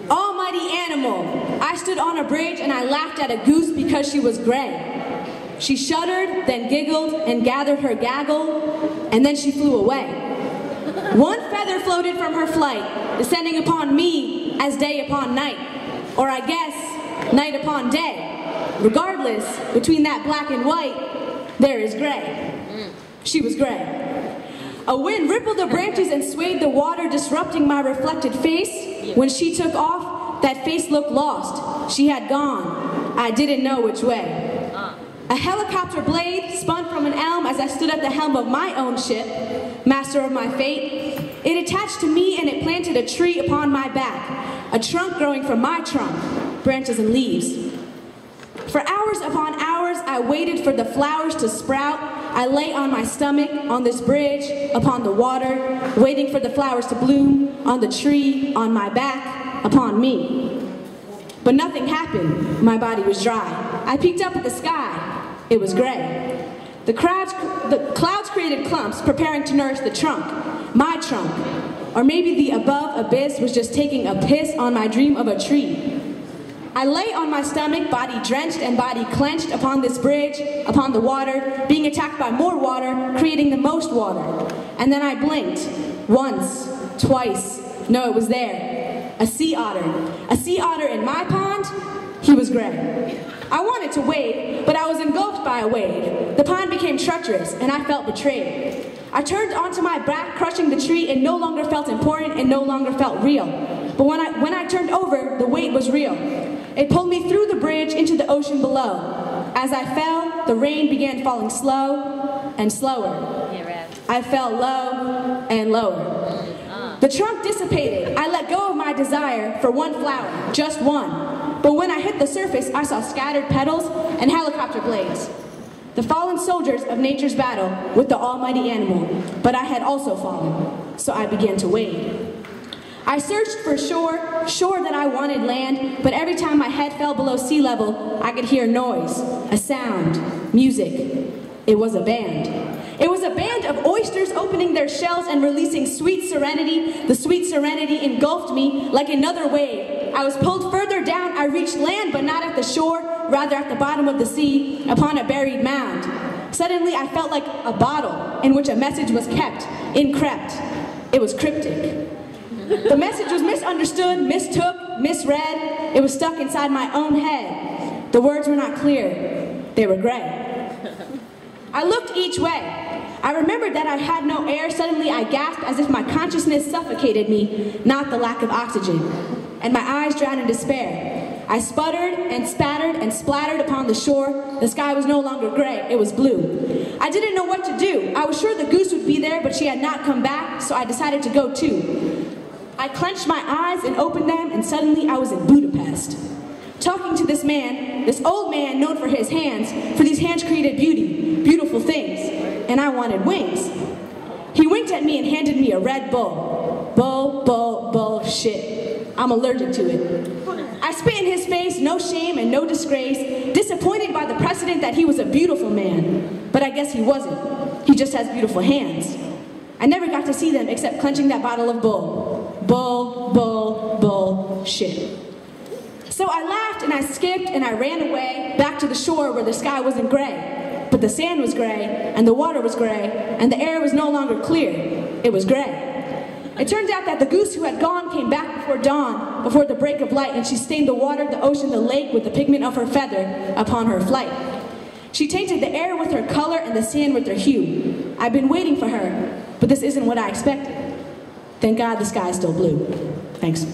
Almighty animal, I stood on a bridge and I laughed at a goose because she was gray. She shuddered, then giggled, and gathered her gaggle, and then she flew away. One feather floated from her flight, descending upon me as day upon night, or I guess, night upon day. Regardless, between that black and white, there is gray. She was gray. A wind rippled the branches and swayed the water, disrupting my reflected face. When she took off, that face looked lost. She had gone. I didn't know which way. A helicopter blade spun from an elm as I stood at the helm of my own ship, master of my fate. It attached to me and it planted a tree upon my back, a trunk growing from my trunk, branches and leaves. For hours upon hours, I waited for the flowers to sprout. I lay on my stomach, on this bridge, upon the water, waiting for the flowers to bloom, on the tree, on my back, upon me. But nothing happened. My body was dry. I peeked up at the sky. It was gray. The clouds created clumps, preparing to nourish the trunk, my trunk. Or maybe the above abyss was just taking a piss on my dream of a tree. I lay on my stomach, body drenched and body clenched upon this bridge, upon the water, being attacked by more water, creating the most water. And then I blinked. Once, twice. No, it was there. A sea otter. A sea otter in my pond? He was gray. I wanted to wade, but I was engulfed by a wave. The pond became treacherous, and I felt betrayed. I turned onto my back, crushing the tree. It no longer felt important, and no longer felt real. But when I turned over, the weight was real. It pulled me through the bridge into the ocean below. As I fell, the rain began falling slow and slower. I fell low and lower. The trunk dissipated. I let go of my desire for one flower, just one. But when I hit the surface, I saw scattered petals and helicopter blades. The fallen soldiers of nature's battle with the almighty animal. But I had also fallen, so I began to wade. I searched for shore that I wanted land, but every time my head fell below sea level, I could hear noise, a sound, music. It was a band. It was a band of oysters opening their shells and releasing sweet serenity. The sweet serenity engulfed me like another wave. I was pulled further down. I reached land, but not at the shore, rather at the bottom of the sea, upon a buried mound. Suddenly, I felt like a bottle in which a message was kept, encrypted. It was cryptic. The message was misunderstood, mistook, misread. It was stuck inside my own head. The words were not clear. They were gray. I looked each way. I remembered that I had no air. Suddenly I gasped as if my consciousness suffocated me, not the lack of oxygen. And my eyes drowned in despair. I sputtered and spattered and splattered upon the shore. The sky was no longer gray, it was blue. I didn't know what to do. I was sure the goose would be there, but she had not come back, so I decided to go too. I clenched my eyes and opened them, and suddenly I was in Budapest. Talking to this man, this old man known for his hands, for these hands created beauty, beautiful things, and I wanted wings. He winked at me and handed me a red bull. Bullshit. I'm allergic to it. I spit in his face, no shame and no disgrace, disappointed by the precedent that he was a beautiful man. But I guess he wasn't. He just has beautiful hands. I never got to see them except clenching that bottle of bull. Bullshit. So I laughed and I skipped and I ran away back to the shore where the sky wasn't gray. But the sand was gray and the water was gray and the air was no longer clear. It was gray. It turned out that the goose who had gone came back before dawn, before the break of light, and she stained the water, the ocean, the lake with the pigment of her feather upon her flight. She tainted the air with her color and the sand with her hue. I've been waiting for her, but this isn't what I expected. Thank God the sky is still blue. Thanks.